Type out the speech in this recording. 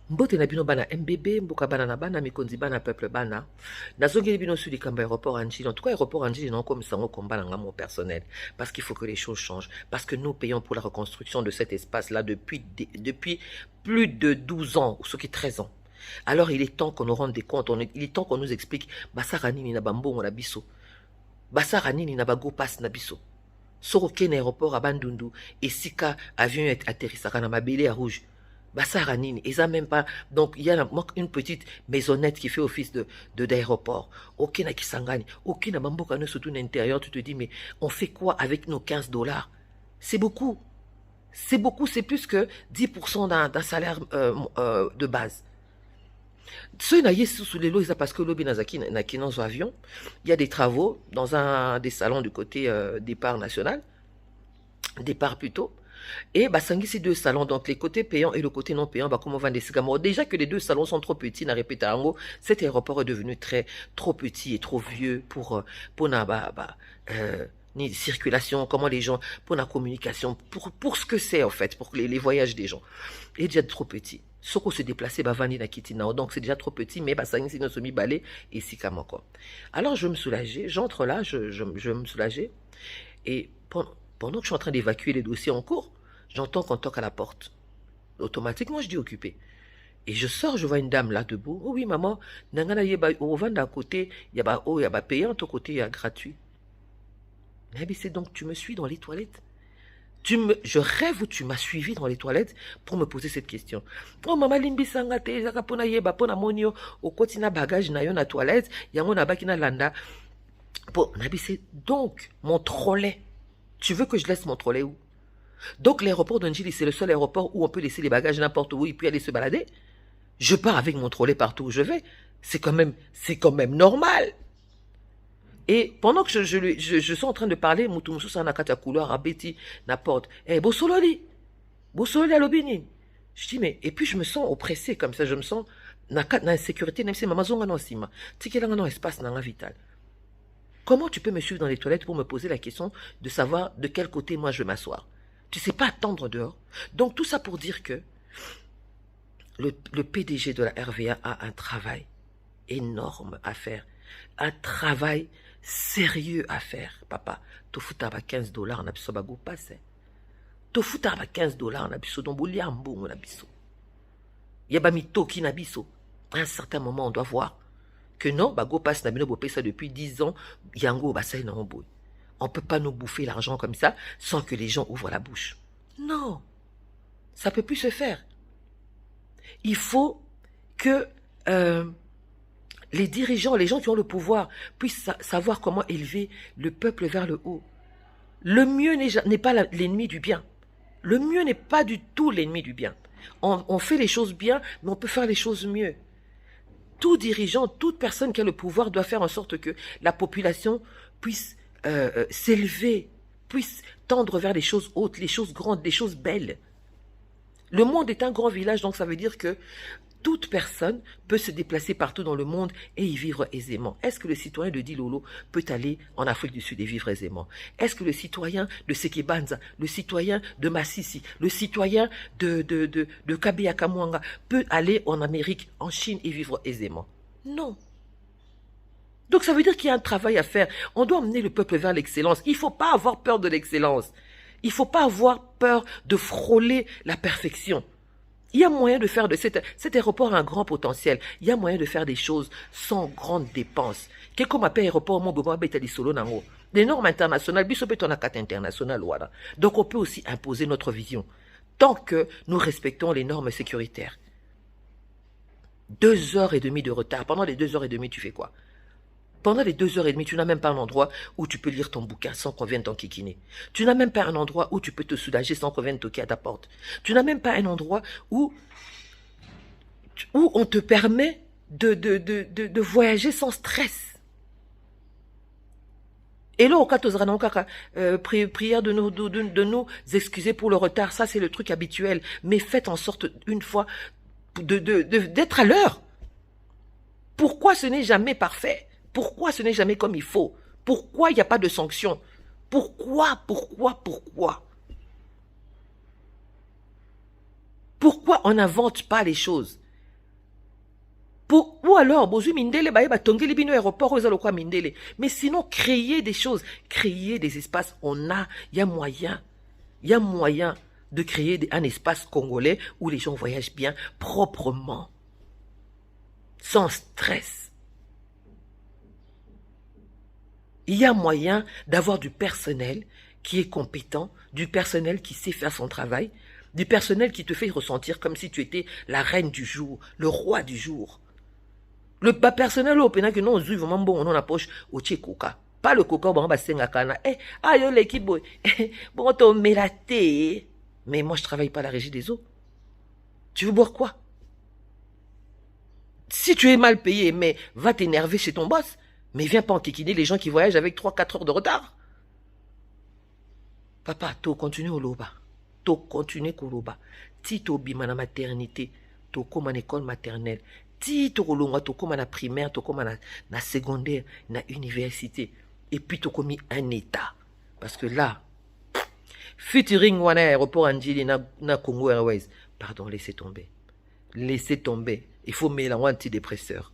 Mbote na bino bana MBB, mboka bana na bana, mikonzi bana peuple bana. Nazongeli bino sur les camps aéroport Anjili. En tout cas, aéroport Anjili, non comme ça, combat dans mon personnel. Parce qu'il faut que les choses changent. Parce que nous payons pour la reconstruction de cet espace-là depuis plus de 12 ans, ou ce qui est 13 ans. Alors il est temps qu'on nous rende des comptes, il est temps qu'on nous explique Basarani ni na bambo na biso. Basarani ni na bago passe na biso. Soro ken aéroport à Bandundu et sika avion atterrissaka na mabele à rouge. Basaranine, et ça même pas. Donc, il y a une petite maisonnette qui fait office d'aéroport. Ok, na Kisangani. Ok, na Mamboka, surtout l'intérieur, tu te dis, mais on fait quoi avec nos 15 $? C'est beaucoup. C'est beaucoup, c'est plus que 10% d'un salaire de base. Ceux qui sont sous les lots, parce que l'obé n'a qu'un avion, il y a des travaux dans des salons du côté départ national, départ plutôt. Et Basangi, ces deux salons, donc les côtés payants et le côté non payant, bah, comment on vend des cigares. Déjà que les deux salons sont trop petits, n'a répété en gros, cet aéroport est devenu trop petit et trop vieux pour ni circulation, comment les gens, pour la communication, pour ce que c'est en fait, pour les voyages des gens. Il est déjà trop petit. Soko se déplacer, bah, vandi na kitina. Donc c'est déjà trop petit, mais Basangi, c'est notre semi-balai et si comme encore. Alors je me soulageais, j'entre là, je me soulageais. Et pendant que je suis en train d'évacuer les dossiers en cours, j'entends qu'on toque à la porte. Automatiquement, je dis occupé. Et je sors, je vois une dame là debout. Oh oui, maman, nangana yeba au vent d'un côté, il y a payant, au côté, il y a gratuit. Mais c'est donc, tu me suis dans les toilettes. Je rêve où tu m'as suivi dans les toilettes pour me poser cette question. Oh, maman, limbisanga te, zaka pona yeba, pona monio, au côté na bagage na yon na toilette, yango na bakina landa. Donc, mon trolley. Tu veux que je laisse mon trolley où? Donc l'aéroport d'Anjili, c'est le seul aéroport où on peut laisser les bagages n'importe où et puis aller se balader. Je pars avec mon trolley partout où je vais. C'est quand même normal. Et pendant que je suis en train de parler, Moutoumousou Sanakata couloir à Betty, na porte. Eh, Bossololi Alobini. Je dis, mais, et puis je me sens oppressé comme ça, je me sens, na insécurité, même si ma maison n'a pas d'espace, tikelanga non espace, n'a vital. Comment tu peux me suivre dans les toilettes pour me poser la question de savoir de quel côté moi je vais m'asseoir? Tu ne sais pas attendre dehors. Donc tout ça pour dire que le PDG de la RVA a un travail énorme à faire. Un travail sérieux à faire, papa. Tofuta ba 15 $, on a biso bago passe. Tofuta ba 15 $, on a biso domboli ambo, on a biso. Yaba mitoki na biso. À un certain moment, on doit voir que non, bago passe na bino bopé ça depuis 10 ans, yango basay na omboy. On ne peut pas nous bouffer l'argent comme ça sans que les gens ouvrent la bouche. Non, ça ne peut plus se faire. Il faut que les dirigeants, les gens qui ont le pouvoir, puissent savoir comment élever le peuple vers le haut. Le mieux n'est pas l'ennemi du bien. Le mieux n'est pas du tout l'ennemi du bien. On fait les choses bien, mais on peut faire les choses mieux. Tout dirigeant, toute personne qui a le pouvoir doit faire en sorte que la population puisse s'élever, puisse tendre vers les choses hautes, les choses grandes, les choses belles. Le monde est un grand village, donc ça veut dire que toute personne peut se déplacer partout dans le monde et y vivre aisément. Est-ce que le citoyen de Dilolo peut aller en Afrique du Sud et vivre aisément? Est-ce que le citoyen de Sekebanza, le citoyen de Massissi, le citoyen de Kabeya Kamwanga peut aller en Amérique, en Chine et vivre aisément? Non. Donc ça veut dire qu'il y a un travail à faire. On doit emmener le peuple vers l'excellence. Il ne faut pas avoir peur de l'excellence. Il ne faut pas avoir peur de frôler la perfection. Il y a moyen de faire de cet aéroport a un grand potentiel. Il y a moyen de faire des choses sans grandes dépenses. Qu'est-ce qu'on appelle aéroport solo? Les normes internationales, internationales. Donc on peut aussi imposer notre vision. Tant que nous respectons les normes sécuritaires. 2h30 de retard. Pendant les 2h30, tu fais quoi? Pendant les 2h30, tu n'as même pas un endroit où tu peux lire ton bouquin sans qu'on vienne t'enquiquiner. Tu n'as même pas un endroit où tu peux te soulager sans qu'on vienne toquer à ta porte. Tu n'as même pas un endroit où on te permet de voyager sans stress. Et là, au cas prière de nous excuser pour le retard, ça c'est le truc habituel. Mais faites en sorte une fois d'être à l'heure. Pourquoi ce n'est jamais parfait? Pourquoi ce n'est jamais comme il faut? Pourquoi il n'y a pas de sanction? Pourquoi? Pourquoi on n'invente pas les choses? Ou alors, bozui mindele, ba tongeli bino aéroport, oza lokwa mindele. Mais sinon, créer des choses, créer des espaces, il y a moyen. Il y a moyen de créer un espace congolais où les gens voyagent bien, proprement, sans stress. Il y a moyen d'avoir du personnel qui est compétent, du personnel qui sait faire son travail, du personnel qui te fait ressentir comme si tu étais la reine du jour, le roi du jour. Le personnel au pénal que non, vraiment bon, on approche au tché coca. Pas le coca, bon, bah, c'est un cana. Yo, l'équipe, bon, t'as mélaté. Mais moi, je travaille pas à la régie des eaux. Tu veux boire quoi? Si tu es mal payé, mais va t'énerver chez ton boss. Mais viens pas enquiquiner les gens qui voyagent avec 3-4 heures de retard. Papa, to continue au loba. To continue au loba. Ti to bima na maternité. To comme en école maternelle. Ti to kolonga to comme na primaire, to comme na secondaire, na université. Et puis to commis un état. Parce que là, featuring wana aéroport Anjili na Congo Airways. Pardon, laissez tomber. Laissez tomber. Il faut mêler un antidépresseur.